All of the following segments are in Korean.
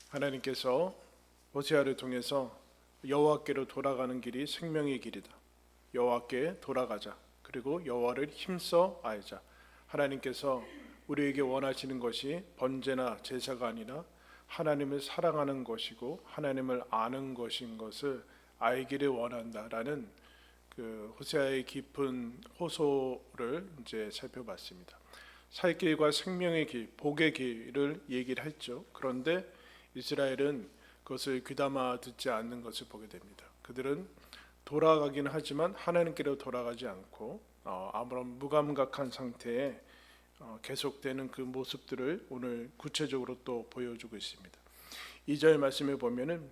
하나님께서 호세아를 통해서 여호와께로 돌아가는 길이 생명의 길이다. 여호와께 돌아가자. 그리고 여호와를 힘써 알자. 하나님께서 우리에게 원하시는 것이 번제나 제사가 아니라 하나님을 사랑하는 것이고 하나님을 아는 것인 것을 알기를 원한다라는 그 호세아의 깊은 호소를 이제 살펴봤습니다. 살 길과 생명의 길, 복의 길을 얘기를 했죠. 그런데 이스라엘은 그것을 귀담아 듣지 않는 것을 보게 됩니다. 그들은 돌아가긴 하지만 하나님께로 돌아가지 않고 아무런 무감각한 상태에 계속되는 그 모습들을 오늘 구체적으로 또 보여주고 있습니다. 2절 말씀에 보면은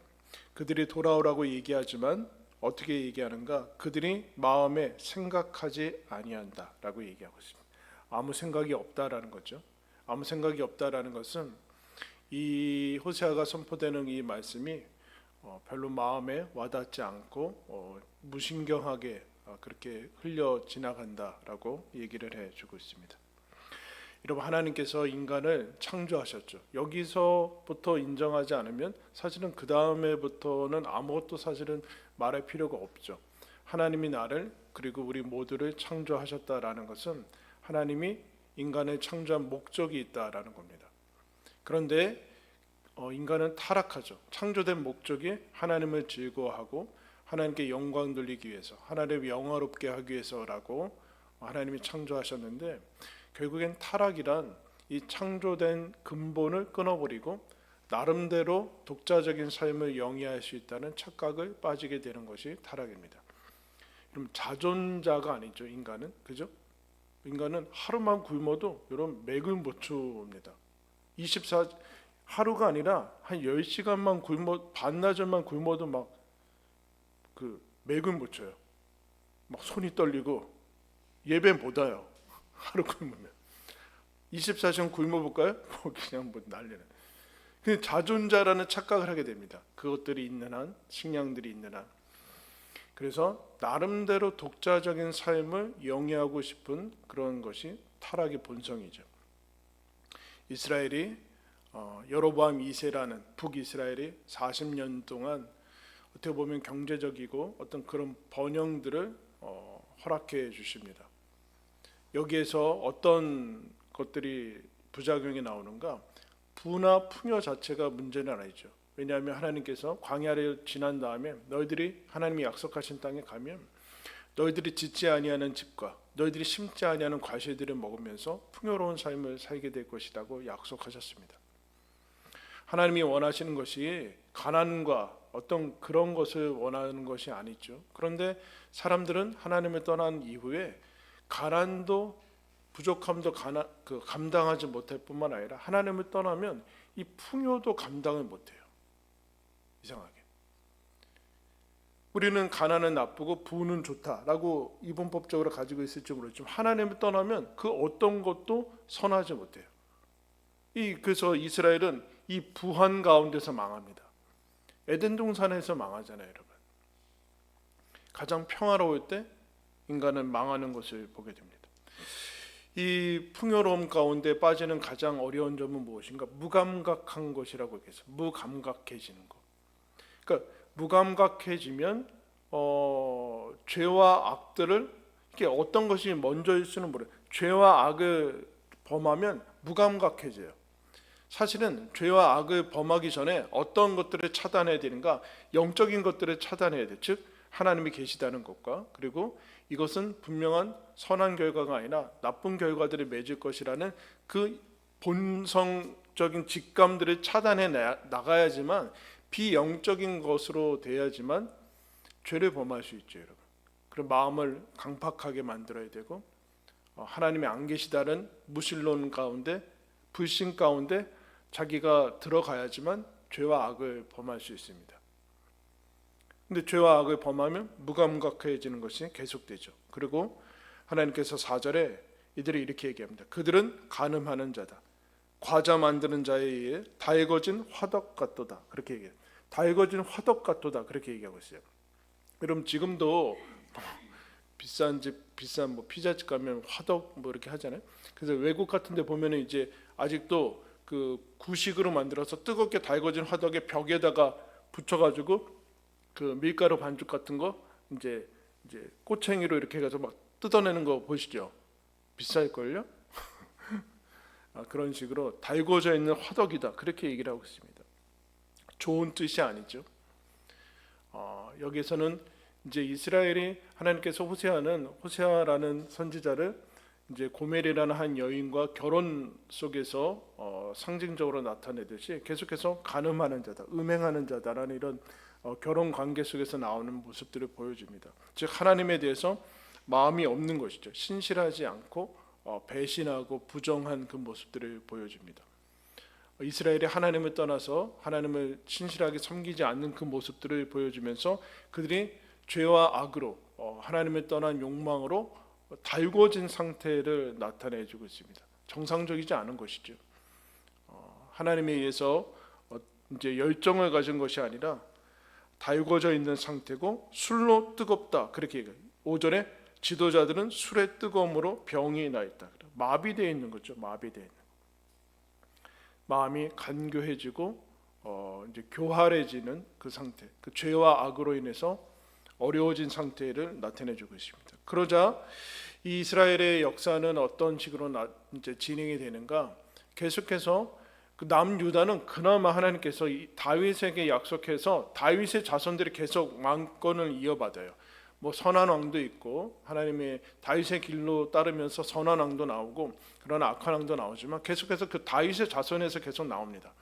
그들이 돌아오라고 얘기하지만 어떻게 얘기하는가? 그들이 마음에 생각하지 아니한다라고 얘기하고 있습니다. 아무 생각이 없다라는 거죠. 아무 생각이 없다라는 것은 이 호세아가 선포되는 이 말씀이 별로 마음에 와닿지 않고 무신경하게 그렇게 흘려 지나간다라고 얘기를 해주고 있습니다. 여러분, 하나님께서 인간을 창조하셨죠. 여기서부터 인정하지 않으면 사실은 그 다음에부터는 아무것도 사실은 말할 필요가 없죠. 하나님이 나를 그리고 우리 모두를 창조하셨다라는 것은 하나님이 인간을 창조한 목적이 있다라는 겁니다. 그런데 인간은 타락하죠. 창조된 목적이 하나님을 즐거워하고 하나님께 영광 돌리기 위해서, 하나님을 영화롭게 하기 위해서라고 하나님이 창조하셨는데 결국엔 타락이란 이 창조된 근본을 끊어버리고 나름대로 독자적인 삶을 영위할 수 있다는 착각을 빠지게 되는 것이 타락입니다. 그럼 자존자가 아니죠, 인간은. 그죠? 인간은 하루만 굶어도 이런 맥을 못 춥니다. 24 하루가 아니라 한 10시간만 반나절만 굶어도 막 그 맥을 못 쳐요. 막 손이 떨리고 예배 못 와요. 하루 굶으면 24시간 굶어볼까요? 그냥 난리는. 근데 자존자라는 착각을 하게 됩니다. 그것들이 있는 한, 식량들이 있는 한. 그래서 나름대로 독자적인 삶을 영위하고 싶은 그런 것이 타락의 본성이죠. 이스라엘이 여로보암 2세라는 북이스라엘이 40년 동안 어떻게 보면 경제적이고 어떤 그런 번영들을 허락해 주십니다. 여기에서 어떤 것들이 부작용이 나오는가? 부나 풍요 자체가 문제는 아니죠. 왜냐하면 하나님께서 광야를 지난 다음에 너희들이 하나님이 약속하신 땅에 가면 너희들이 짓지 아니하는 집과 너희들이 심지 아니하는 과실들을 먹으면서 풍요로운 삶을 살게 될 것이라고 약속하셨습니다. 하나님이 원하시는 것이 가난과 어떤 그런 것을 원하는 것이 아니죠. 그런데 사람들은 하나님을 떠난 이후에 가난도 부족함도 감당하지 못할 뿐만 아니라 하나님을 떠나면 이 풍요도 감당을 못해요. 이상하게 우리는 가난은 나쁘고 부는 좋다라고 이분법적으로 가지고 있을지 모르지만 하나님을 떠나면 그 어떤 것도 선하지 못해요. 그래서 이스라엘은 이 부한 가운데서 망합니다. 에덴 동산에서 망하잖아요, 여러분. 가장 평화로울 때 인간은 망하는 것을 보게 됩니다. 이 풍요로움 가운데 빠지는 가장 어려운 점은 무엇인가? 무감각한 것이라고 얘기해서 무감각해지는 것. 그러니까 무감각해지면 죄와 악들을 이게 어떤 것이 먼저일 수는 모르요. 죄와 악을 범하면 무감각해져요. 사실은 죄와 악을 범하기 전에 어떤 것들을 차단해야 되는가? 영적인 것들을 차단해야 돼. 즉 하나님이 계시다는 것과 그리고 이것은 분명한 선한 결과가 아니라 나쁜 결과들을 맺을 것이라는 그 본성적인 직감들을 차단해 나가야지만 비영적인 것으로 돼야지만 죄를 범할 수 있죠, 여러분. 그런 마음을 강팍하게 만들어야 되고 하나님이 안 계시다는 무신론 가운데 불신 가운데 자기가 들어가야지만 죄와 악을 범할 수 있습니다. 근데 죄와 악을 범하면 무감각해지는 것이 계속되죠. 그리고 하나님께서 4절에 이들이 이렇게 얘기합니다. 그들은 간음하는 자다. 과자 만드는 자에 의해 달궈진 화덕 같도다. 그렇게 얘기해요. 달궈진 화덕 같도다. 그렇게 얘기하고 있어요. 여러분 지금도 비싼 집, 비싼 피자집 가면 화덕 이렇게 하잖아요. 그래서 외국 같은 데 보면은 이제 아직도 그 구식으로 만들어서 뜨겁게 달궈진 화덕에 벽에다가 붙여가지고 그 밀가루 반죽 같은 거 이제 꼬챙이로 이렇게 해서 막 뜯어내는 거 보시죠. 비쌀걸요? 그런 식으로 달궈져 있는 화덕이다, 그렇게 얘기를 하고 있습니다. 좋은 뜻이 아니죠. 여기서는 이제 이스라엘이 하나님께서 호세아라는 선지자를 이제 고멜이라는 한 여인과 결혼 속에서 상징적으로 나타내듯이 계속해서 간음하는 자다, 음행하는 자다라는 이런 결혼 관계 속에서 나오는 모습들을 보여줍니다. 즉 하나님에 대해서 마음이 없는 것이죠. 신실하지 않고 배신하고 부정한 그 모습들을 보여줍니다. 이스라엘이 하나님을 떠나서 하나님을 신실하게 섬기지 않는 그 모습들을 보여주면서 그들이 죄와 악으로 하나님을 떠난 욕망으로 달궈진 상태를 나타내주고 있습니다. 정상적이지 않은 것이죠. 하나님에 의해서 이제 열정을 가진 것이 아니라 달궈져 있는 상태고 술로 뜨겁다, 그렇게 얘기해요. 오전에 지도자들은 술의 뜨거움으로 병이 나 있다. 마비되어 있는 거죠. 마비되어 있는. 마음이 간교해지고 이제 교활해지는 그 상태, 그 죄와 악으로 인해서 어려워진 상태를 나타내주고 있습니다. 그러자 이 이스라엘의 역사는 어떤 식으로 이제 진행이 되는가? 계속해서 그 남유다는 그나마 하나님께서 다윗에게 약속해서 다윗의 자손들이 계속 왕권을 이어받아요. 뭐 선한 왕도 있고 하나님의 다윗의 길로 따르면서 선한 왕도 나오고 그러나 악한 왕도 나오지만 계속해서 그 다윗의 자손에서 계속 나옵니다.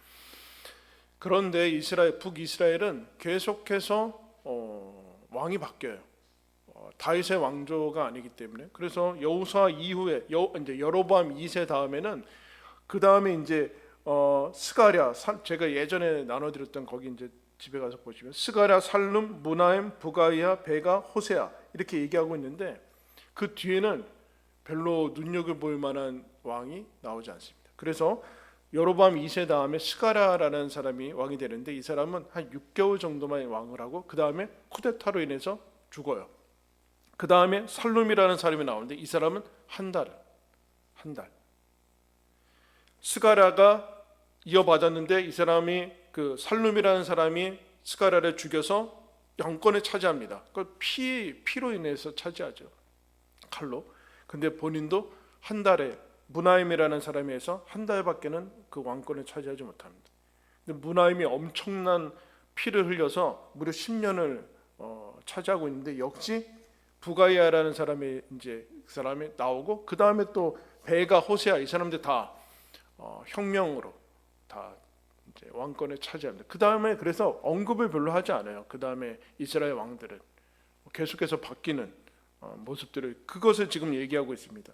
그런데 북이스라엘은 계속해서 왕이 바뀌어요. 다윗의 왕조가 아니기 때문에. 그래서 여호수아 이후에 이제 여로보암 2세 다음에는 그 다음에 이제 스가랴, 제가 예전에 나눠드렸던 거기 이제 집에 가서 보시면 스가랴, 살룸, 무나임, 부가이아, 베가, 호세아 이렇게 얘기하고 있는데 그 뒤에는 별로 눈여겨볼 만한 왕이 나오지 않습니다. 그래서 여로보암 2세 다음에 스가랴라는 사람이 왕이 되는데 이 사람은 한 6개월 정도만 왕을 하고 그 다음에 쿠데타로 인해서 죽어요. 그 다음에 살룸이라는 사람이 나오는데 이 사람은 한 달. 스가랴가 이어받았는데 이 사람이 그 살룸이라는 사람이 스가랴를 죽여서 영권을 차지합니다. 그걸 피로 인해서 차지하죠. 칼로. 근데 본인도 한 달에 무나임이라는 사람이 해서 한 달밖에는 그 왕권을 차지하지 못합니다. 근데 무나임이 엄청난 피를 흘려서 무려 10년을 차지하고 있는데 역시 부가이아라는 사람이 이제 그 사람이 나오고 그 다음에 또 베가, 호세아 이 사람들 다 혁명으로 다 이제 왕권을 차지합니다. 그 다음에 그래서 언급을 별로 하지 않아요. 그 다음에 이스라엘 왕들은 계속해서 바뀌는 모습들을 그것을 지금 얘기하고 있습니다.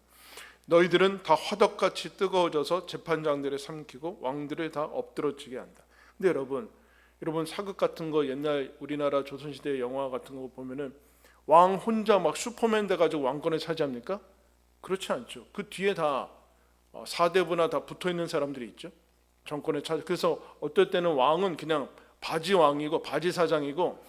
너희들은 다 화덕같이 뜨거워져서 재판장들을 삼키고 왕들을 다 엎드러지게 한다. 근데 여러분 사극 같은 거 옛날 우리나라 조선시대 영화 같은 거 보면은 왕 혼자 막 슈퍼맨 돼가지고 왕권을 차지합니까? 그렇지 않죠. 그 뒤에 다 사대부나 다 붙어있는 사람들이 있죠. 정권에 차지. 그래서 어떨 때는 왕은 그냥 바지 왕이고 바지 사장이고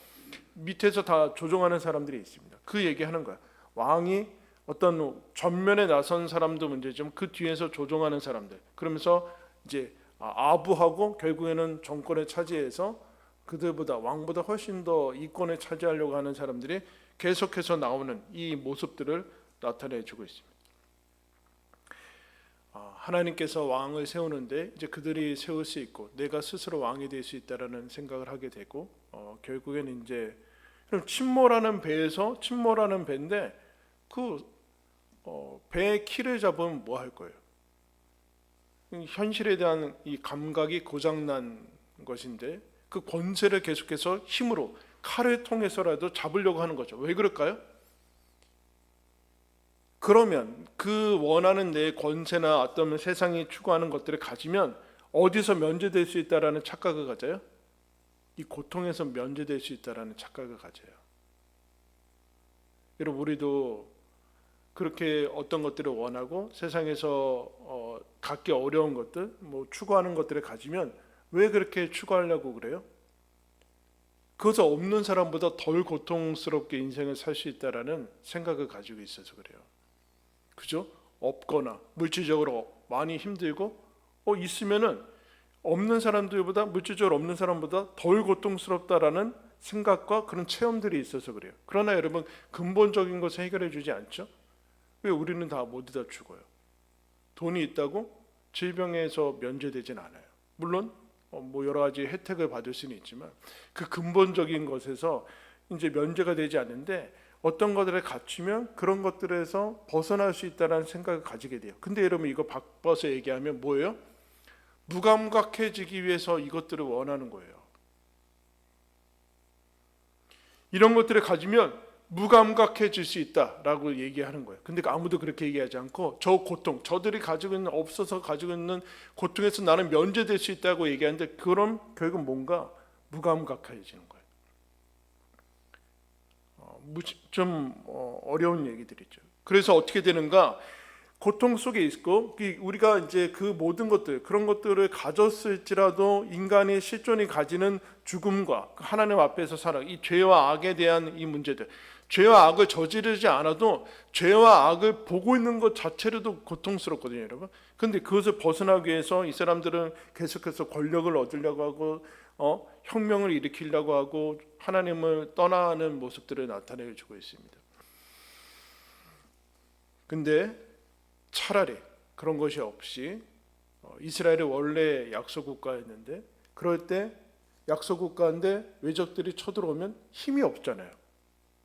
밑에서 다 조종하는 사람들이 있습니다. 그 얘기하는 거야. 왕이 어떤 전면에 나선 사람도 문제지만 그 뒤에서 조종하는 사람들. 그러면서 이제 아부하고 결국에는 정권을 차지해서 그들보다 왕보다 훨씬 더 이권을 차지하려고 하는 사람들이 계속해서 나오는 이 모습들을 나타내주고 있습니다. 하나님께서 왕을 세우는데 이제 그들이 세울 수 있고 내가 스스로 왕이 될 수 있다라는 생각을 하게 되고 결국에는 이제 그럼 침몰하는 배인데 그 배의 키를 잡으면 뭐 할 거예요? 현실에 대한 이 감각이 고장난 것인데 그 권세를 계속해서 힘으로 칼을 통해서라도 잡으려고 하는 거죠. 왜 그럴까요? 그러면 그 원하는 내 권세나 어떤 세상이 추구하는 것들을 가지면 어디서 면제될 수 있다라는 착각을 가져요? 이 고통에서 면제될 수 있다라는 착각을 가져요. 여러분 우리도 그렇게 어떤 것들을 원하고 세상에서 갖기 어려운 것들, 뭐 추구하는 것들을 가지면 왜 그렇게 추구하려고 그래요? 그것을 없는 사람보다 덜 고통스럽게 인생을 살 수 있다라는 생각을 가지고 있어서 그래요. 그죠? 없거나 물질적으로 많이 힘들고 있으면은 없는 사람들보다, 물질적으로 없는 사람보다 덜 고통스럽다라는 생각과 그런 체험들이 있어서 그래요. 그러나 여러분, 근본적인 것을 해결해 주지 않죠. 왜 우리는 다 모두 다 죽어요? 돈이 있다고 질병에서 면제되진 않아요. 물론 뭐 여러 가지 혜택을 받을 수는 있지만 그 근본적인 것에서 이제 면제가 되지 않는데, 어떤 것들을 갖추면 그런 것들에서 벗어날 수 있다는 생각을 가지게 돼요. 근데 여러분, 이거 바꿔서 얘기하면 뭐예요? 무감각해지기 위해서 이것들을 원하는 거예요. 이런 것들을 가지면 무감각해질 수 있다라고 얘기하는 거예요. 근데 아무도 그렇게 얘기하지 않고, 저 고통, 저들이 가지고 있는, 없어서 가지고 있는 고통에서 나는 면제될 수 있다고 얘기하는데, 그럼 결국 뭔가 무감각해지는 거예요. 좀 어려운 얘기들이죠. 그래서 어떻게 되는가? 고통 속에 있고, 우리가 이제 그 모든 것들, 그런 것들을 가졌을지라도 인간의 실존이 가지는 죽음과 하나님 앞에서 살아, 이 죄와 악에 대한 이 문제들, 죄와 악을 저지르지 않아도 죄와 악을 보고 있는 것 자체로도 고통스럽거든요, 여러분. 근데 그것을 벗어나기 위해서 이 사람들은 계속해서 권력을 얻으려고 하고, 혁명을 일으키려고 하고 하나님을 떠나는 모습들을 나타내주고 있습니다. 근데 차라리 그런 것이 없이, 이스라엘이 원래 약속 국가였는데, 그럴 때 약속 국가인데 외적들이 쳐들어오면 힘이 없잖아요.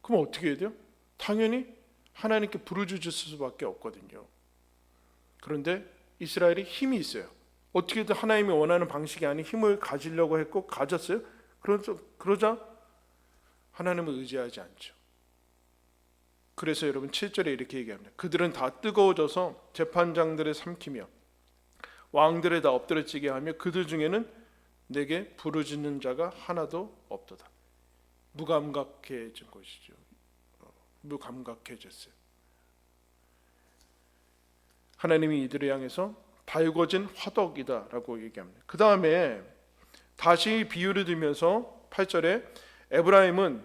그럼 어떻게 해야 돼요? 당연히 하나님께 부르짖을 수밖에 없거든요. 그런데 이스라엘이 힘이 있어요. 어떻게든 하나님이 원하는 방식이 아닌 힘을 가지려고 했고 가졌어요. 그러자 하나님을 의지하지 않죠. 그래서 여러분 7절에 이렇게 얘기합니다. 그들은 다 뜨거워져서 재판장들을 삼키며 왕들을 다 엎드려지게 하며 그들 중에는 내게 부르짖는 자가 하나도 없도다. 무감각해진 것이죠. 무감각해졌어요. 하나님이 이들을 향해서 달궈진 화덕이다라고 얘기합니다. 그 다음에 다시 비유를 들면서 8절에 에브라임은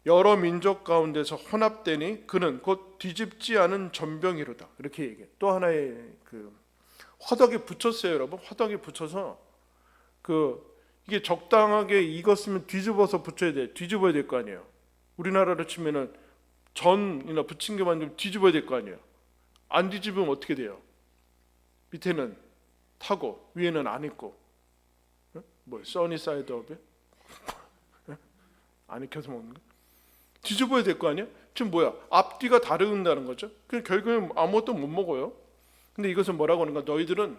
여러 민족 가운데서 혼합되니 그는 곧 뒤집지 않은 전병이로다, 이렇게 얘기해요. 또 하나의 그 화덕에 붙였어요, 여러분. 화덕에 붙여서 이게 적당하게 익었으면 뒤집어서 붙여야 돼. 뒤집어야 될 거 아니에요. 우리나라로 치면은 전이나 부침개만 좀 뒤집어야 될 거 아니에요. 안 뒤집으면 어떻게 돼요? 밑에는 타고 위에는 안 익고, 뭐 써니 사이드 업에 안 익혀서 먹는 거? 뒤집어야 될 거 아니에요? 지금 뭐야? 앞뒤가 다른다는 거죠. 그냥 결국엔 아무것도 못 먹어요. 근데 이것은 뭐라고 하는가? 너희들은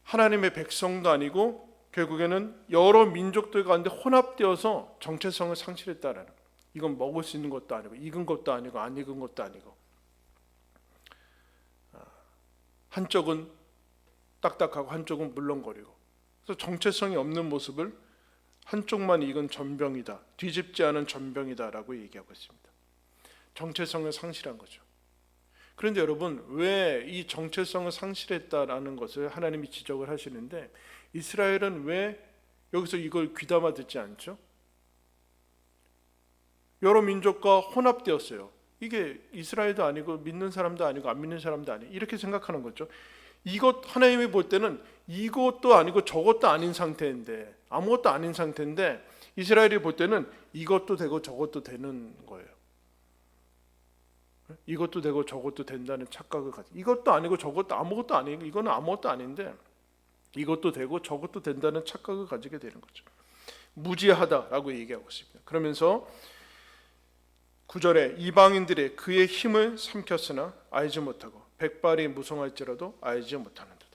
하나님의 백성도 아니고 결국에는 여러 민족들 가운데 혼합되어서 정체성을 상실했다라는 거예요. 이건 먹을 수 있는 것도 아니고 익은 것도 아니고 안 익은 것도 아니고, 한쪽은 딱딱하고 한쪽은 물렁거리고, 그래서 정체성이 없는 모습을 한쪽만 익은 전병이다, 뒤집지 않은 전병이다라고 얘기하고 있습니다. 정체성을 상실한 거죠. 그런데 여러분, 왜 이 정체성을 상실했다라는 것을 하나님이 지적을 하시는데 이스라엘은 왜 여기서 이걸 귀담아 듣지 않죠? 여러 민족과 혼합되었어요. 이게 이스라엘도 아니고 믿는 사람도 아니고 안 믿는 사람도 아니고 이렇게 생각하는 거죠. 이것 하나님이 볼 때는 이것도 아니고 저것도 아닌 상태인데, 아무것도 아닌 상태인데 이스라엘이 볼 때는 이것도 되고 저것도 되는 거예요. 이것도 되고 저것도 된다는 착각을 가지고, 이것도 아니고 저것도 아무것도 아니고 이거는 아무것도 아닌데 이것도 되고 저것도 된다는 착각을 가지게 되는 거죠. 무지하다라고 얘기하고 있습니다. 그러면서 9절에 이방인들이 그의 힘을 삼켰으나 알지 못하고 백발이 무성할지라도 알지 못하는 듯.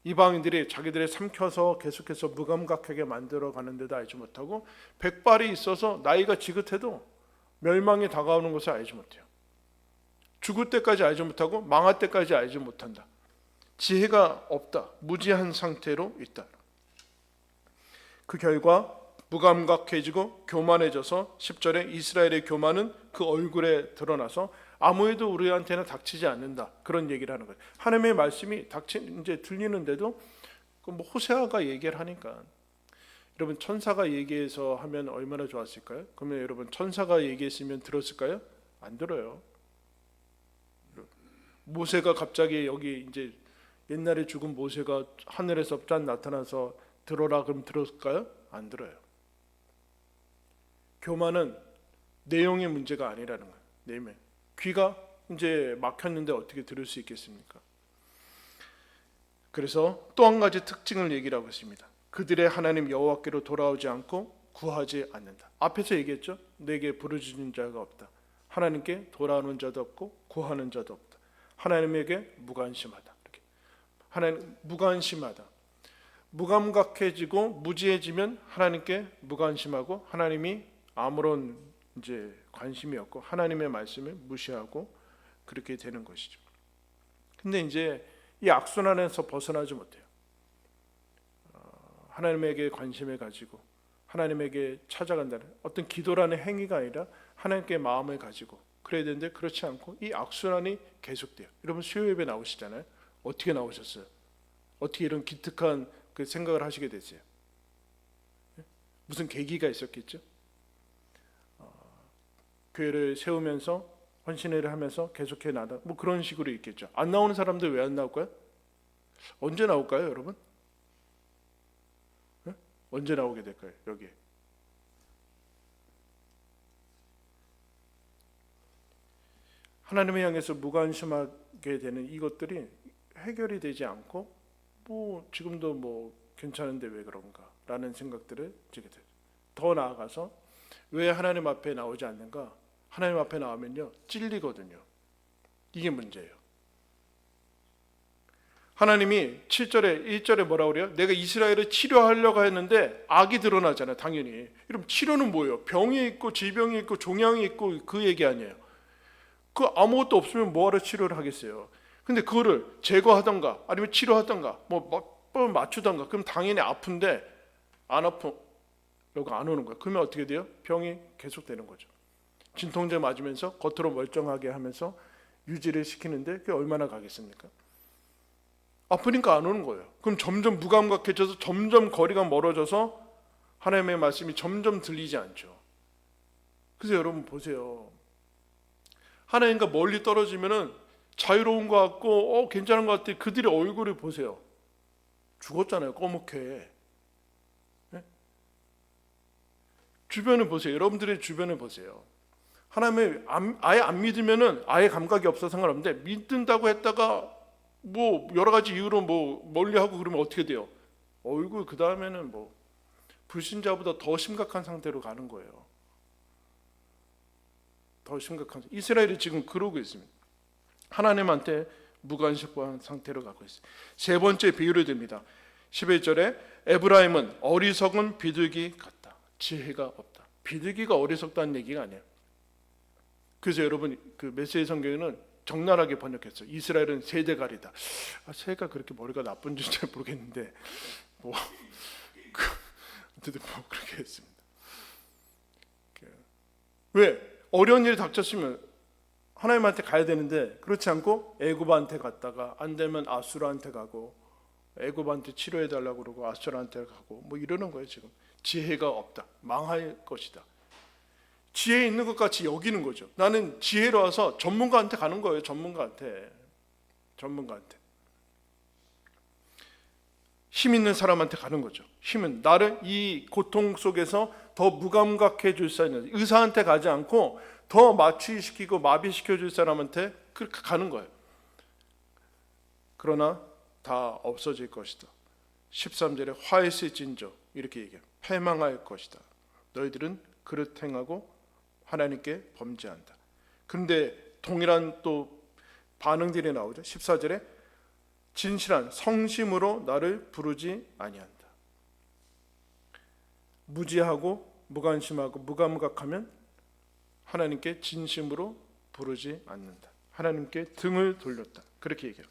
이방인들이 자기들이 삼켜서 계속해서 무감각하게 만들어가는 데도 알지 못하고, 백발이 있어서 나이가 지긋해도 멸망이 다가오는 것을 알지 못해요. 죽을 때까지 알지 못하고 망할 때까지 알지 못한다. 지혜가 없다. 무지한 상태로 있다. 그 결과 무감각해지고 교만해져서 10절에 이스라엘의 교만은 그 얼굴에 드러나서 아무 일도 우리한테는 닥치지 않는다, 그런 얘기를 하는 거예요. 하나님의 말씀이 이제 들리는데도 뭐 호세아가 얘기를 하니까, 여러분 천사가 얘기해서 하면 얼마나 좋았을까요? 그러면 여러분 천사가 얘기했으면 들었을까요? 안 들어요. 모세가 갑자기 여기 이제 옛날에 죽은 모세가 하늘에서 짠 나타나서 들어라 그럼 들었을까요? 안 들어요. 교만은 내용의 문제가 아니라는 거예요. 내면 귀가 이제 막혔는데 어떻게 들을 수 있겠습니까? 그래서 또 한 가지 특징을 얘기를 하고 있습니다. 그들의 하나님 여호와께로 돌아오지 않고 구하지 않는다. 앞에서 얘기했죠. 내게 부르짖는 자가 없다. 하나님께 돌아오는 자도 없고 구하는 자도 없다. 하나님에게 무관심하다. 이렇게. 하나님 무관심하다. 무감각해지고 무지해지면 하나님께 무관심하고 하나님이 아무런 이제 관심이 없고 하나님의 말씀을 무시하고 그렇게 되는 것이죠. 근데 이제 이 악순환에서 벗어나지 못해요. 하나님에게 관심을 가지고 하나님에게 찾아간다는 어떤 기도라는 행위가 아니라 하나님께 마음을 가지고 그래야 되는데 그렇지 않고 이 악순환이 계속돼요. 여러분 수요 예배 나오시잖아요. 어떻게 나오셨어요? 어떻게 이런 기특한 그 생각을 하시게 됐어요? 무슨 계기가 있었겠죠? 교회를 세우면서 헌신회를 하면서 계속해 나다 뭐 그런 식으로 있겠죠. 안 나오는 사람들 왜 안 나올까요? 언제 나올까요, 여러분? 네? 언제 나오게 될까요, 여기? 하나님을 향해서 무관심하게 되는 이것들이 해결이 되지 않고 뭐 지금도 뭐 괜찮은데 왜 그런가라는 생각들을 지게 돼요. 더 나아가서 왜 하나님 앞에 나오지 않는가? 하나님 앞에 나오면요 찔리거든요. 이게 문제예요. 하나님이 7절에 1절에 뭐라고 그래요? 내가 이스라엘을 치료하려고 했는데 악이 드러나잖아요. 당연히. 그럼 치료는 뭐예요? 병이 있고 질병이 있고 종양이 있고 그 얘기 아니에요. 그 아무것도 없으면 뭐하러 치료를 하겠어요. 근데 그거를 제거하던가 아니면 치료하던가 뭐 맞추던가 그럼 당연히 아픈데 안 아프려고 안 오는 거예요. 그러면 어떻게 돼요? 병이 계속되는 거죠. 진통제 맞으면서 겉으로 멀쩡하게 하면서 유지를 시키는데 그게 얼마나 가겠습니까? 아프니까 안 오는 거예요. 그럼 점점 무감각해져서 점점 거리가 멀어져서 하나님의 말씀이 점점 들리지 않죠. 그래서 여러분 보세요. 하나님과 멀리 떨어지면은 자유로운 것 같고 괜찮은 것 같아. 그들의 얼굴을 보세요. 죽었잖아요. 꺼멓게. 네? 주변을 보세요. 여러분들의 주변을 보세요. 하나님을 아예 안 믿으면은 아예 감각이 없어서 상관없는데 믿는다고 했다가 뭐 여러 가지 이유로 뭐 멀리하고 그러면 어떻게 돼요? 얼굴 그 다음에는 뭐 불신자보다 더 심각한 상태로 가는 거예요. 더 심각한. 이스라엘이 지금 그러고 있습니다. 하나님한테 무관심한 상태로 가고 있어요. 세 번째 비유를 듭니다. 11절에 에브라임은 어리석은 비둘기 같다. 지혜가 없다. 비둘기가 어리석다는 얘기가 아니에요. 그래서 여러분 그 메시지 성경에는 적나라하게 번역했어요. 이스라엘은 세대가리다. 새가 그렇게 머리가 나쁜지 잘 모르겠는데 뭐 어쨌든 뭐 그렇게 했습니다. 왜? 어려운 일이 닥쳤으면 하나님한테 가야 되는데 그렇지 않고 애굽한테 갔다가 안 되면 아수르한테 가고 애굽한테 치료해 달라고 그러고 아수르한테 가고 뭐 이러는 거예요. 지금 지혜가 없다. 망할 것이다. 지혜 있는 것 같이 여기는 거죠. 나는 지혜로 와서 전문가한테 가는 거예요. 전문가한테. 힘 있는 사람한테 가는 거죠. 힘은 나를 이 고통 속에서 더 무감각해 줄 사람, 의사한테 가지 않고 더 마취시키고 마비시켜 줄 사람한테 그렇게 가는 거예요. 그러나 다 없어질 것이다. 13절에 화했을진저 이렇게 얘기해요. 패망할 것이다. 너희들은 그릇 행하고 하나님께 범죄한다. 그런데 동일한 또 반응들이 나오죠. 14절에 진실한 성심으로 나를 부르지 아니한다. 무지하고 무관심하고 무감각하면 하나님께 진심으로 부르지 않는다. 하나님께 등을 돌렸다. 그렇게 얘기해요.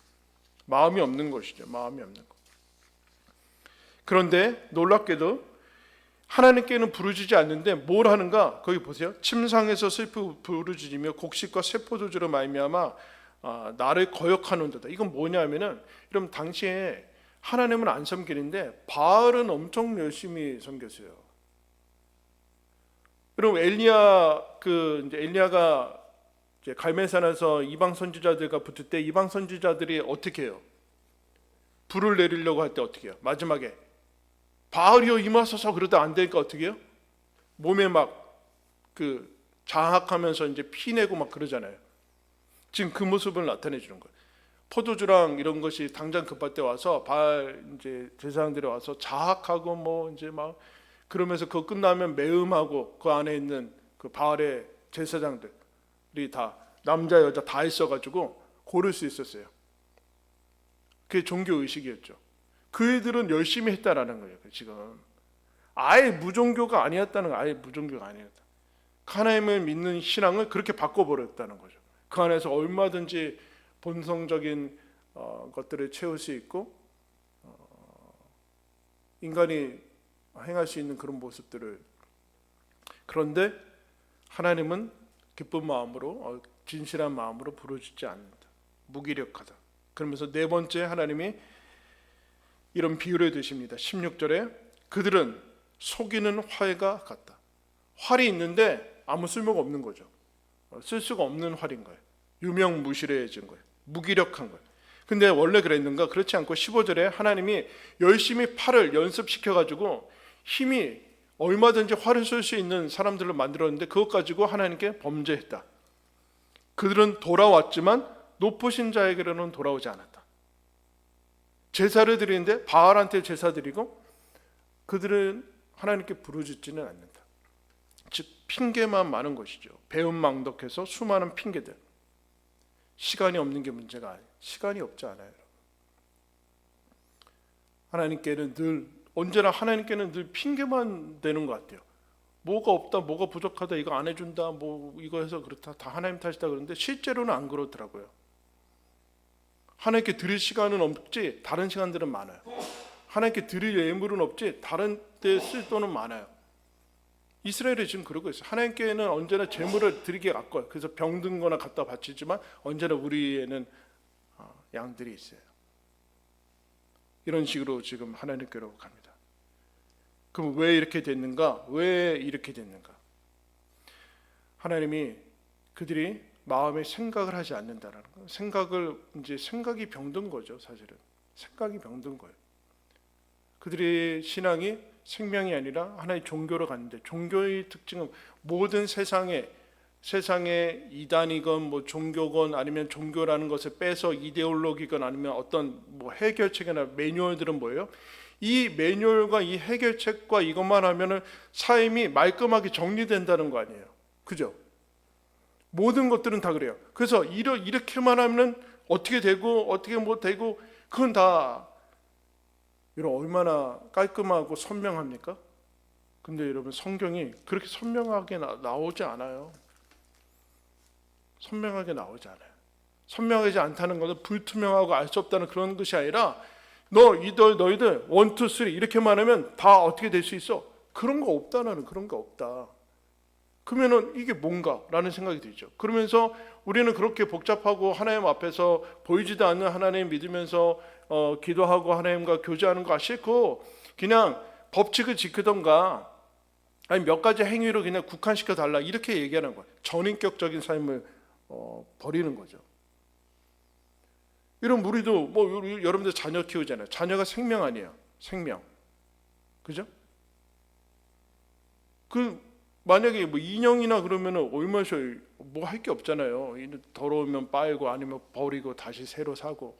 마음이 없는 것이죠. 마음이 없는 것. 그런데 놀랍게도 하나님께는 부르짖지 않는데 뭘 하는가? 거기 보세요. 침상에서 슬피 부르짖으며 곡식과 세포도주로 말미암아 나를 거역하는도다. 이건 뭐냐면은 여러분 당시에 하나님은 안 섬기는데 바알은 엄청 열심히 섬겼어요. 여러분 엘리야가 이제 갈멜산에서 이방 선지자들과 붙을 때 이방 선지자들이 어떻게 해요? 불을 내리려고 할 때 어떻게 해요? 마지막에 바알이여 임하소서 그러다 안 되니까 어떻게 해요? 몸에 막 그 장악하면서 이제 피내고 막 그러잖아요. 지금 그 모습을 나타내 주는 거예요. 포도주랑 이런 것이 당장 급할 때 와서 바알 이제 제사장들이 와서 자학하고 뭐 이제 막 그러면서 그거 끝나면 매음하고 그 안에 있는 그 바알의 제사장들이 다 남자 여자 다 있어가지고 고를 수 있었어요. 그게 종교 의식이었죠. 그 애들은 열심히 했다라는 거예요. 지금 아예 무종교가 아니었다는 거예요. 아예 무종교가 아니었다. 하나님을 믿는 신앙을 그렇게 바꿔버렸다는 거죠. 그 안에서 얼마든지 본성적인 것들을 채울 수 있고 인간이 행할 수 있는 그런 모습들을, 그런데 하나님은 기쁜 마음으로 진실한 마음으로 부르짖지 않는다. 무기력하다. 그러면서 네 번째 하나님이 이런 비유를 드십니다. 16절에 그들은 속이는 활과 같다. 활이 있는데 아무 쓸모가 없는 거죠. 쓸 수가 없는 활인 거예요. 유명무실해진 거예요. 무기력한 거예요. 근데 원래 그랬는가? 그렇지 않고 15절에 하나님이 열심히 팔을 연습시켜가지고 힘이 얼마든지 활을 쏠 수 있는 사람들로 만들었는데 그것 가지고 하나님께 범죄했다. 그들은 돌아왔지만 높으신 자에게로는 돌아오지 않았다. 제사를 드리는데 바알한테 제사 드리고 그들은 하나님께 부르짖지는 않는다. 즉 핑계만 많은 것이죠. 배은망덕해서 수많은 핑계들. 시간이 없는 게 문제가 아니에요. 시간이 없지 않아요. 하나님께는 늘, 언제나 하나님께는 늘 핑계만 되는 것 같아요. 뭐가 없다, 뭐가 부족하다, 이거 안 해준다, 뭐 이거 해서 그렇다, 다 하나님 탓이다 그러는데 실제로는 안 그렇더라고요. 하나님께 드릴 시간은 없지 다른 시간들은 많아요. 하나님께 드릴 예물은 없지 다른 데 쓸 돈은 많아요. 이스라엘이 지금 그러고 있어요. 하나님께는 언제나 제물을 드리게 아까워요. 그래서 병든 거나 갖다 바치지만 언제나 우리에는 양들이 있어요. 이런 식으로 지금 하나님께로 갑니다. 그럼 왜 이렇게 됐는가? 왜 이렇게 됐는가? 하나님이 그들이 마음에 생각을 하지 않는다라는 거. 생각이 병든 거죠, 사실은. 생각이 병든 거예요. 그들의 신앙이 생명이 아니라 하나의 종교로 갔는데, 종교의 특징은 모든 세상에 이단이건 뭐 종교건 아니면 종교라는 것을 빼서 이데올로기건 아니면 어떤 뭐 해결책이나 매뉴얼들은 뭐예요? 이 매뉴얼과 이 해결책과 이것만 하면은 삶이 말끔하게 정리된다는 거 아니에요. 그죠? 모든 것들은 다 그래요. 그래서 이렇게만 하면 어떻게 되고 어떻게 뭐 되고, 그건 다 이런 얼마나 깔끔하고 선명합니까? 근데 여러분, 성경이 그렇게 선명하게 나오지 않아요. 선명하게 나오지 않아요. 선명하지 않다는 것은 불투명하고 알 수 없다는 그런 것이 아니라 너희들 1, 2, 3 이렇게만 하면 다 어떻게 될 수 있어? 그런 거 없다. 나는 그런 거 없다. 그러면은 이게 뭔가? 라는 생각이 들죠. 그러면서 우리는 그렇게 복잡하고 하나님 앞에서 보이지도 않는 하나님 믿으면서 기도하고 하나님과 교제하는 거 싫고 그냥 법칙을 지키던가 아니 몇 가지 행위로 그냥 국한시켜 달라 이렇게 얘기하는 거예요. 전인격적인 삶을 버리는 거죠. 이런 우리도 뭐 여러분들 자녀 키우잖아요. 자녀가 생명 아니에요. 생명. 그죠? 만약에 뭐 인형이나 그러면은 얼마셔 뭐 할 게 없잖아요. 더러우면 빨고 아니면 버리고 다시 새로 사고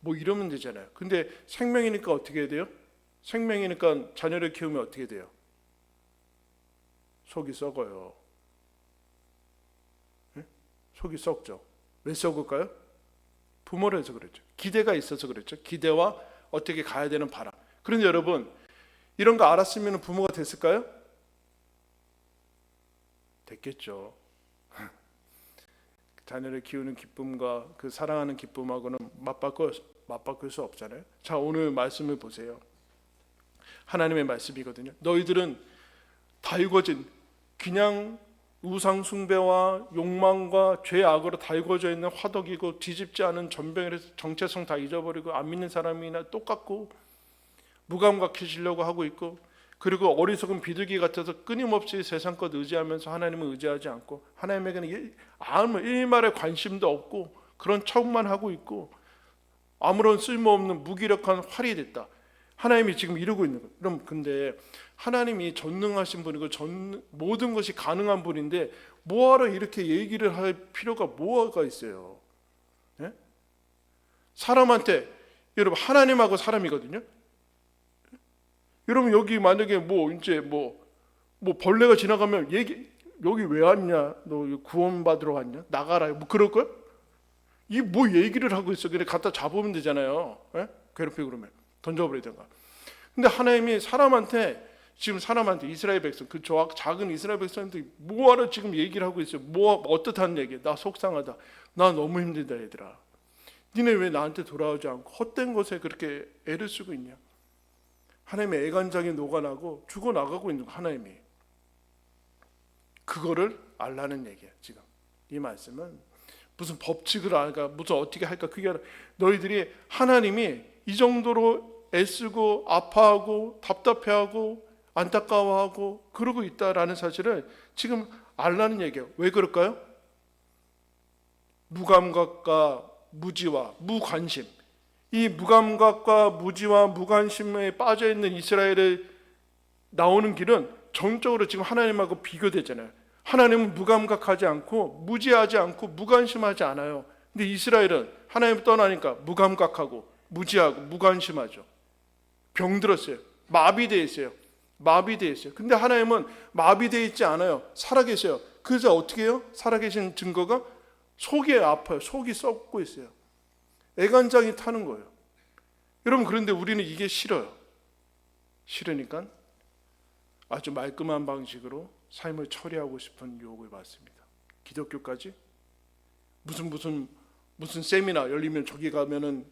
뭐 이러면 되잖아요. 근데 생명이니까 어떻게 해야 돼요? 생명이니까 자녀를 키우면 어떻게 돼요? 속이 썩어요. 네? 속이 썩죠. 왜 썩을까요? 부모를 해서 그랬죠. 기대가 있어서 그랬죠. 기대와 어떻게 가야 되는 바람. 그런데 여러분, 이런 거 알았으면 부모가 됐을까요? 됐겠죠. 자녀를 키우는 기쁨과 그 사랑하는 기쁨하고는 맞바꿀 수 없잖아요. 자, 오늘 말씀을 보세요. 하나님의 말씀이거든요. 너희들은 달궈진 그냥 우상 숭배와 욕망과 죄악으로 달궈져 있는 화덕이고 뒤집지 않은 전병이라서 정체성 다 잊어버리고 안 믿는 사람이나 똑같고 무감각해지려고 하고 있고, 그리고 어리석은 비둘기 같아서 끊임없이 세상 것 의지하면서 하나님을 의지하지 않고 하나님에게는 아무 일말의 관심도 없고 그런 척만 하고 있고 아무런 쓸모없는 무기력한 활이 됐다. 하나님이 지금 이루고 있는 거예요. 그럼 근데 하나님이 전능하신 분이고 모든 것이 가능한 분인데 뭐하러 이렇게 얘기를 할 필요가 뭐가 있어요? 예? 사람한테, 여러분 하나님하고 사람이거든요. 여러분 여기 만약에 이제 벌레가 지나가면 여기 왜 왔냐? 너 구원 받으러 왔냐? 나가라. 그럴 걸? 이 얘기를 하고 있어? 그냥 갖다 잡으면 되잖아요. 예? 괴롭히고 그러면 던져버리든가. 근데 하나님이 지금 사람한테 이스라엘 백성, 그 작은 이스라엘 백성한테 뭐하러 지금 얘기를 하고 있어요? 어떻다는 얘기야? 나 속상하다. 나 너무 힘들다 얘들아. 니네 왜 나한테 돌아오지 않고 헛된 것에 그렇게 애를 쓰고 있냐? 하나님의 애간장이 녹아나고 죽어나가고 있는 거, 하나님이. 그거를 알라는 얘기야. 지금 이 말씀은 무슨 법칙을 알까, 무슨 어떻게 할까, 그게 아니라 너희들이 하나님이 이 정도로 애쓰고 아파하고 답답해하고 안타까워하고 그러고 있다라는 사실을 지금 알라는 얘기예요. 왜 그럴까요? 무감각과 무지와 무관심, 이 무감각과 무지와 무관심에 빠져있는 이스라엘에 나오는 길은 전적으로 지금 하나님하고 비교되잖아요. 하나님은 무감각하지 않고 무지하지 않고 무관심하지 않아요. 근데 이스라엘은 하나님 떠나니까 무감각하고 무지하고 무관심하죠. 병들었어요. 마비되어 있어요. 근데 하나님은 마비되어 있지 않아요. 살아계세요. 그래서 어떻게 해요? 살아계신 증거가 속이 아파요. 속이 썩고 있어요. 애간장이 타는 거예요. 여러분, 그런데 우리는 이게 싫어요. 싫으니까 아주 말끔한 방식으로 삶을 처리하고 싶은 유혹을 받습니다. 기독교까지 무슨 세미나 열리면 저기 가면은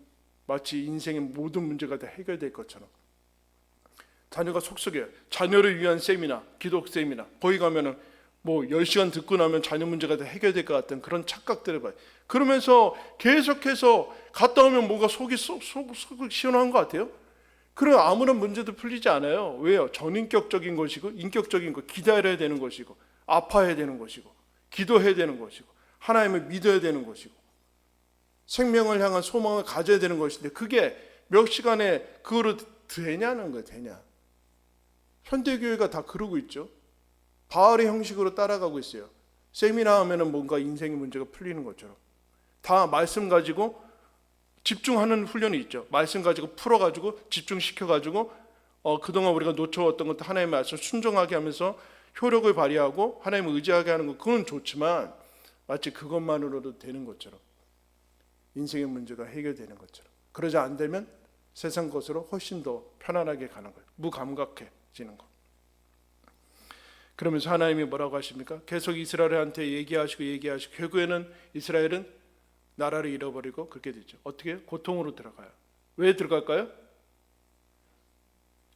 마치 인생의 모든 문제가 다 해결될 것처럼, 자녀가 속썩여요. 자녀를 위한 세미나, 기독 세미나, 거기 가면은 10시간 듣고 나면 자녀 문제가 다 해결될 것 같은 그런 착각들을 봐요. 그러면서 계속해서 갔다 오면 뭔가 속이 시원한 것 같아요. 그럼 아무런 문제도 풀리지 않아요. 왜요? 전인격적인 것이고, 인격적인 것, 기다려야 되는 것이고, 아파야 되는 것이고, 기도해야 되는 것이고, 하나님을 믿어야 되는 것이고, 생명을 향한 소망을 가져야 되는 것인데, 그게 몇 시간에 그거로 되냐는 거예요. 되냐. 현대교회가 다 그러고 있죠. 바알의 형식으로 따라가고 있어요. 세미나 하면은 뭔가 인생의 문제가 풀리는 것처럼. 다 말씀 가지고 집중하는 훈련이 있죠. 말씀 가지고 풀어가지고 집중시켜가지고 그동안 우리가 놓쳐왔던 것도 하나님의 말씀 순종하게 하면서 효력을 발휘하고 하나님을 의지하게 하는 것, 그건 좋지만 마치 그것만으로도 되는 것처럼, 인생의 문제가 해결되는 것처럼, 그러지 안 되면 세상 것으로 훨씬 더 편안하게 가는 거예요. 무감각해지는 거. 그러면서 하나님이 뭐라고 하십니까? 계속 이스라엘한테 얘기하시고 결국에는 이스라엘은 나라를 잃어버리고 그렇게 되죠. 어떻게 해요? 고통으로 들어가요. 왜 들어갈까요?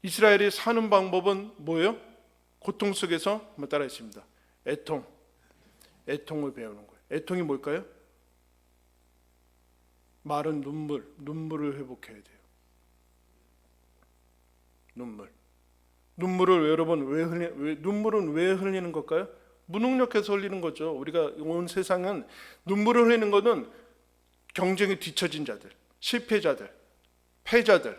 이스라엘이 사는 방법은 뭐예요? 고통 속에서 한번 따라 했습니다. 애통을 배우는 거예요. 애통이 뭘까요? 마른 눈물을 회복해야 돼요. 눈물을 여러분 눈물은 왜 흘리는 걸까요? 무능력해서 흘리는 거죠. 우리가 온 세상은 눈물을 흘리는 것은 경쟁에 뒤처진 자들, 실패자들, 패자들,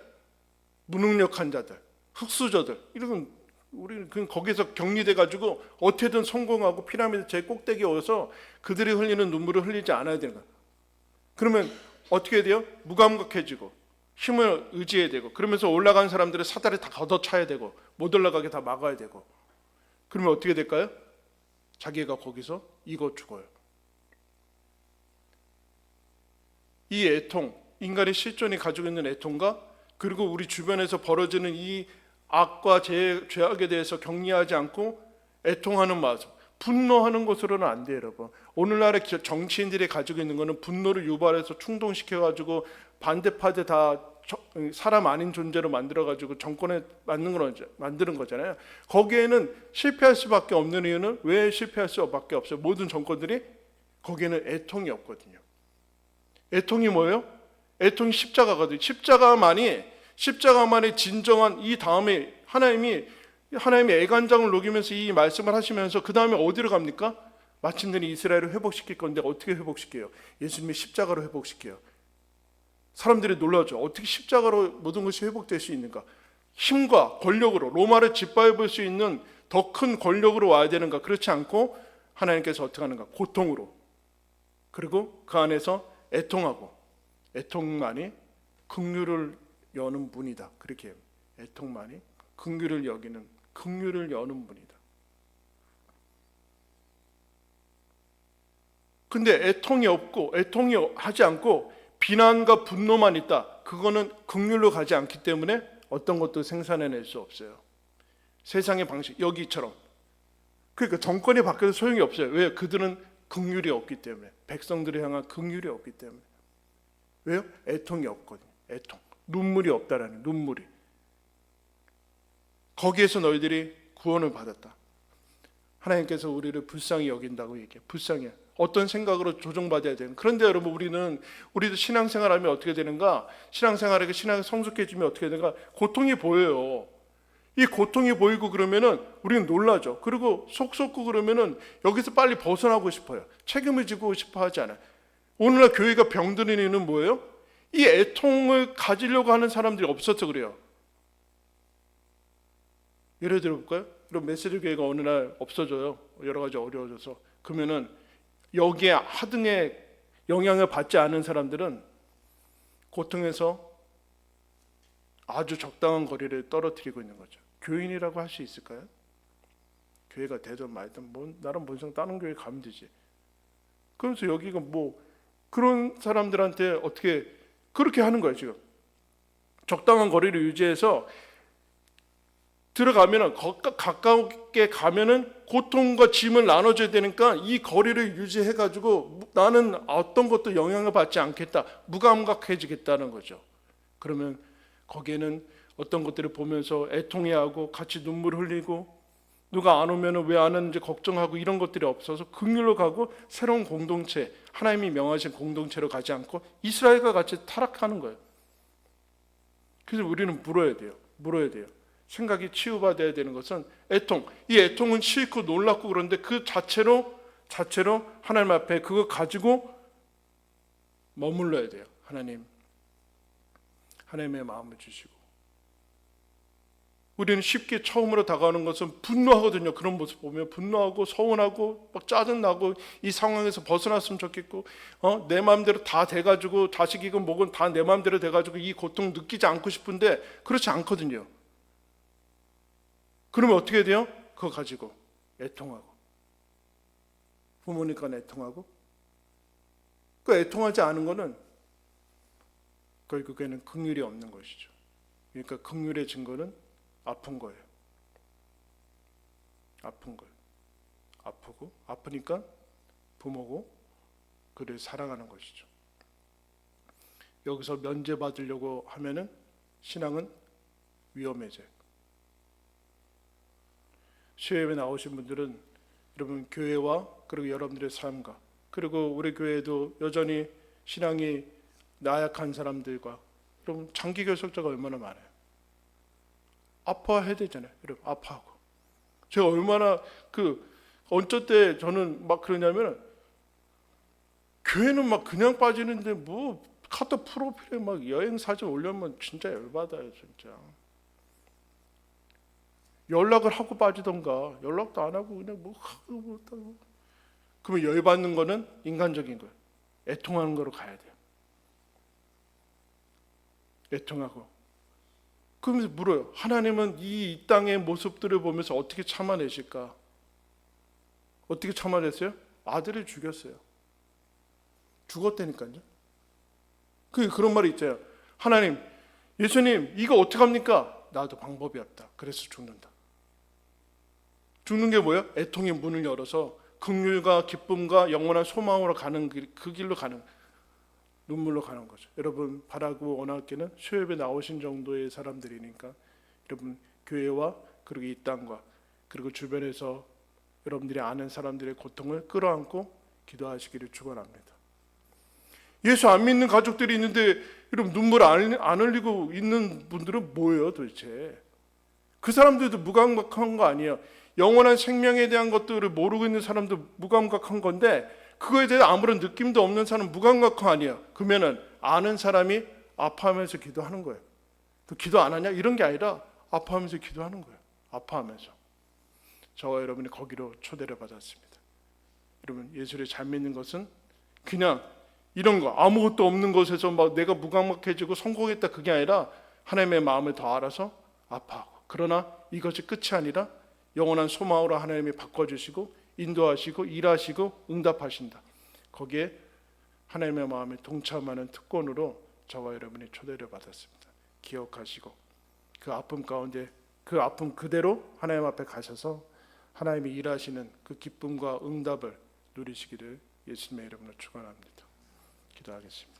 무능력한 자들, 흑수저들, 이런 우리는 거기서 격리돼 가지고 어떻게든 성공하고 피라미드 제일 꼭대기에 오서 그들이 흘리는 눈물을 흘리지 않아야 되는 거예요. 그러면 어떻게 돼요? 무감각해지고 힘을 의지해야 되고, 그러면서 올라간 사람들의 사다리 다 걷어차야 되고, 못 올라가게 다 막아야 되고, 그러면 어떻게 될까요? 자기가 거기서 익어 죽어요. 이 애통, 인간의 실존이 가지고 있는 애통과, 그리고 우리 주변에서 벌어지는 이 악과 죄악에 대해서 격리하지 않고 애통하는 마음, 분노하는 것으로는 안 돼요, 여러분. 오늘날의 정치인들이 가지고 있는 것은 분노를 유발해서 충동시켜가지고 반대파들 다 사람 아닌 존재로 만들어가지고 정권에 만드는 거잖아요. 거기에는 실패할 수밖에 없는 이유는, 왜 실패할 수밖에 없어요? 모든 정권들이 거기에는 애통이 없거든요. 애통이 뭐예요? 애통이 십자가거든요. 십자가만이 진정한, 이 다음에 하나님의 애간장을 녹이면서 이 말씀을 하시면서 그 다음에 어디로 갑니까? 마침내 이스라엘을 회복시킬 건데 어떻게 회복시켜요? 예수님이 십자가로 회복시켜요. 사람들이 놀라죠. 어떻게 십자가로 모든 것이 회복될 수 있는가? 힘과 권력으로 로마를 짓밟을 수 있는 더 큰 권력으로 와야 되는가? 그렇지 않고 하나님께서 어떻게 하는가? 고통으로. 그리고 그 안에서 애통하고, 애통만이 긍휼을 여는 분이다. 그렇게 해요. 애통만이 긍휼을 여기는, 긍휼을 여는 분이다. 근데 애통이 없고, 애통이 하지 않고 비난과 분노만 있다. 그거는 긍휼로 가지 않기 때문에 어떤 것도 생산해낼 수 없어요. 세상의 방식, 여기처럼. 그러니까 정권이 바뀌어도 소용이 없어요. 왜? 그들은 긍휼이 없기 때문에. 백성들을 향한 긍휼이 없기 때문에. 왜요? 애통이 없거든요. 애통. 눈물이 없다라는, 눈물이. 거기에서 너희들이 구원을 받았다. 하나님께서 우리를 불쌍히 여긴다고 얘기해요. 불쌍히. 어떤 생각으로 조정받아야 되는. 그런데 여러분, 우리도 신앙생활하면 어떻게 되는가? 신앙생활에게 신앙이 성숙해지면 어떻게 되는가? 고통이 보여요. 이 고통이 보이고 그러면은 우리는 놀라죠. 그리고 속 썩고 그러면은 여기서 빨리 벗어나고 싶어요. 책임을 지고 싶어 하지 않아요. 오늘날 교회가 병드는 이유는 뭐예요? 이 애통을 가지려고 하는 사람들이 없어서 그래요. 예를 들어볼까요? 그럼 메시지 교회가 어느 날 없어져요. 여러 가지 어려워져서. 그러면은 여기에 하등의 영향을 받지 않은 사람들은 고통에서 아주 적당한 거리를 떨어뜨리고 있는 거죠. 교인이라고 할 수 있을까요? 교회가 되든 말든 나름 본성 다른 교회 가면 되지. 그러면서 여기가 그런 사람들한테 어떻게 그렇게 하는 거예요. 지금 적당한 거리를 유지해서 들어가면은 가깝게 가면은 고통과 짐을 나눠줘야 되니까 이 거리를 유지해가지고 나는 어떤 것도 영향을 받지 않겠다, 무감각해지겠다는 거죠. 그러면 거기에는 어떤 것들을 보면서 애통해하고 같이 눈물 흘리고 누가 안 오면 왜 안 오는지 걱정하고 이런 것들이 없어서 긍휼로 가고 새로운 공동체, 하나님이 명하신 공동체로 가지 않고 이스라엘과 같이 타락하는 거예요. 그래서 우리는 물어야 돼요. 생각이 치유받아야 되는 것은 애통. 이 애통은 싫고 놀랍고 그런데 그 자체로 하나님 앞에 그거 가지고 머물러야 돼요. 하나님의 마음을 주시고. 우리는 쉽게 처음으로 다가오는 것은 분노하거든요. 그런 모습 보면 분노하고 서운하고 막 짜증나고 이 상황에서 벗어났으면 좋겠고 내 마음대로 다 돼가지고 자식이건 뭐건 다 내 마음대로 돼가지고 이 고통 느끼지 않고 싶은데 그렇지 않거든요. 그러면 어떻게 돼요? 그거 가지고 애통하고 부모니까 애통하고 그 애통하지 않은 거는 결국에는 긍휼이 없는 것이죠. 그러니까 긍휼의 증거는 아픈 거예요. 아프고 아프니까 부모고 그를 사랑하는 것이죠. 여기서 면제받으려고 하면은 신앙은 위험해져요. 수요예배 나오신 분들은 여러분 교회와 그리고 여러분들의 삶과 그리고 우리 교회도 여전히 신앙이 나약한 사람들과 여러분 장기 결석자가 얼마나 많아요. 아파해야 되잖아요. 여러분 아파하고 제가 얼마나 어쩔 때 저는 막 그러냐면 교회는 막 그냥 빠지는데 카톡 프로필에 막 여행 사진 올려면 진짜 열받아요. 진짜 연락을 하고 빠지던가 연락도 안 하고 그냥 그러면 열받는 거는 인간적인 거예요. 애통하는 거로 가야 돼요. 애통하고 그러면서 물어요. 하나님은 이 땅의 모습들을 보면서 어떻게 참아내실까? 어떻게 참아냈어요? 아들을 죽였어요. 죽었다니까요. 그런 말이 있잖아요. 하나님, 예수님 이거 어떡합니까? 나도 방법이 없다. 그래서 죽는다. 죽는 게 뭐예요? 애통의 문을 열어서 긍휼과 기쁨과 영원한 소망으로 가는 그 길로 가는 눈물로 가는 거죠. 여러분 바라고 원하기는 수요예배 나오신 정도의 사람들이니까 여러분 교회와 그리고 이 땅과 그리고 주변에서 여러분들이 아는 사람들의 고통을 끌어안고 기도하시기를 축원합니다. 예수 안 믿는 가족들이 있는데 여러분 눈물 안 흘리고 있는 분들은 뭐예요 도대체? 그 사람들도 무감각한 거 아니에요. 영원한 생명에 대한 것들을 모르고 있는 사람도 무감각한 건데 그거에 대해 아무런 느낌도 없는 사람은 무감각한 아니에요. 그러면은 아는 사람이 아파하면서 기도하는 거예요. 또 기도 안 하냐? 이런 게 아니라 아파하면서 기도하는 거예요. 아파하면서. 저와 여러분이 거기로 초대를 받았습니다. 여러분, 예수를 잘 믿는 것은 그냥 이런 거 아무것도 없는 것에서 막 내가 무감각해지고 성공했다 그게 아니라 하나님의 마음을 더 알아서 아파하고, 그러나 이것이 끝이 아니라 영원한 소망으로 하나님이 바꿔주시고 인도하시고 일하시고 응답하신다. 거기에 하나님의 마음에 동참하는 특권으로 저와 여러분이 초대를 받았습니다. 기억하시고 그 아픔 가운데 그 아픔 그대로 하나님 앞에 가셔서 하나님이 일하시는 그 기쁨과 응답을 누리시기를 예수님의 이름으로 축원합니다. 기도하겠습니다.